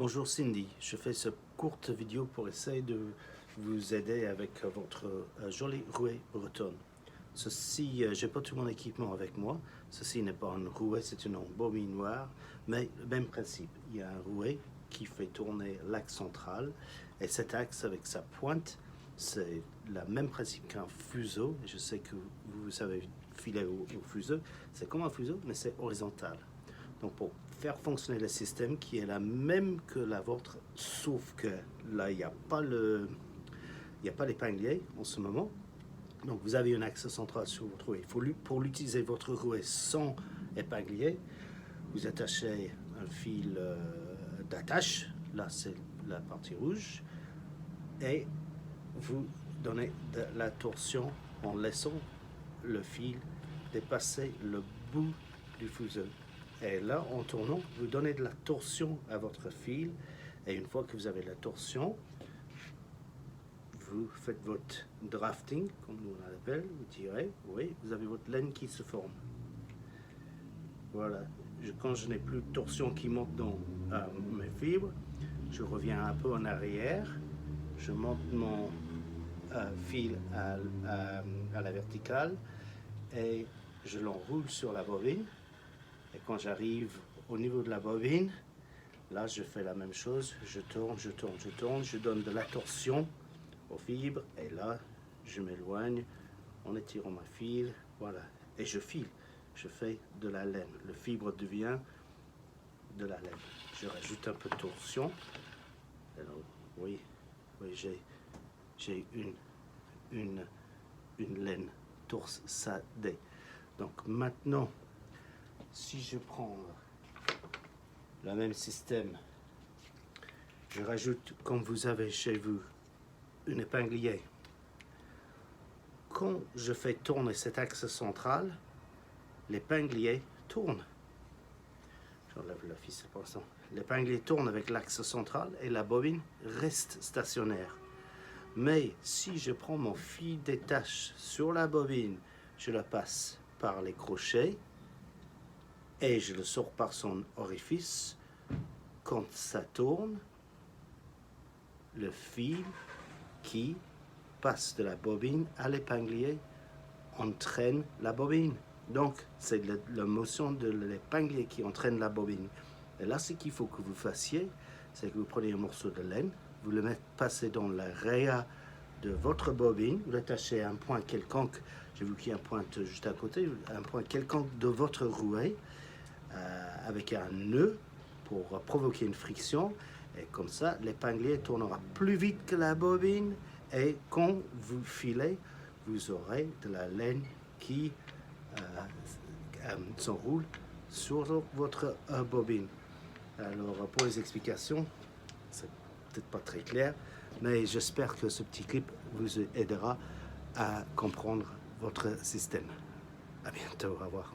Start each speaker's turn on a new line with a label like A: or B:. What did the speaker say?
A: Bonjour Cindy, je fais cette courte vidéo pour essayer de vous aider avec votre jolie rouet bretonne. Ceci, j'ai pas tout mon équipement avec moi. Ceci n'est pas un rouet, c'est une bobine noire, mais le même principe. Il y a un rouet qui fait tourner l'axe central et cet axe avec sa pointe, c'est le même principe qu'un fuseau. Je sais que vous savez filer au fuseau, c'est comme un fuseau, mais c'est horizontal. Donc pour faire fonctionner le système qui est la même que la vôtre, sauf que là il n'y a pas l'épinglier en ce moment. Donc vous avez un axe central sur votre rouet. Pour l'utiliser votre rouet sans épinglier, vous attachez un fil d'attache, là c'est la partie rouge, et vous donnez de la torsion en laissant le fil dépasser le bout du fuseau. Et là, en tournant, vous donnez de la torsion à votre fil. Et une fois que vous avez la torsion, vous faites votre drafting, comme nous on l'appelle, vous tirez, oui, vous avez votre laine qui se forme. Voilà. Quand je n'ai plus de torsion qui monte dans mes fibres, je reviens un peu en arrière, je monte mon fil à la verticale et je l'enroule sur la bobine. Et quand j'arrive au niveau de la bobine, là je fais la même chose, je tourne, je tourne, je tourne, je donne de la torsion aux fibres et là je m'éloigne en étirant ma fil, voilà, et je file, je fais de la laine, le fibre devient de la laine. Je rajoute un peu de torsion, alors oui, j'ai une laine torsadée. Donc maintenant, si je prends le même système, je rajoute, comme vous avez chez vous, un épinglier. Quand je fais tourner cet axe central, l'épinglier tourne. J'enlève la ficelle pour l'instant. L'épinglier tourne avec l'axe central et la bobine reste stationnaire. Mais si je prends mon fil d'attache sur la bobine, je la passe par les crochets, et je le sors par son orifice. Quand ça tourne, le fil qui passe de la bobine à l'épinglier entraîne la bobine. Donc, c'est la motion de l'épinglier qui entraîne la bobine. Et là, ce qu'il faut que vous fassiez, c'est que vous prenez un morceau de laine, vous le passez dans la raie de votre bobine, vous l'attachez à un point quelconque, j'ai vu qu'il y a un point juste à côté, un point quelconque de votre rouet, avec un nœud pour provoquer une friction, et comme ça l'épinglier tournera plus vite que la bobine et quand vous filez vous aurez de la laine qui s'enroule sur votre bobine. Alors pour les explications, c'est peut-être pas très clair, mais j'espère que ce petit clip vous aidera à comprendre votre système. À bientôt, au revoir.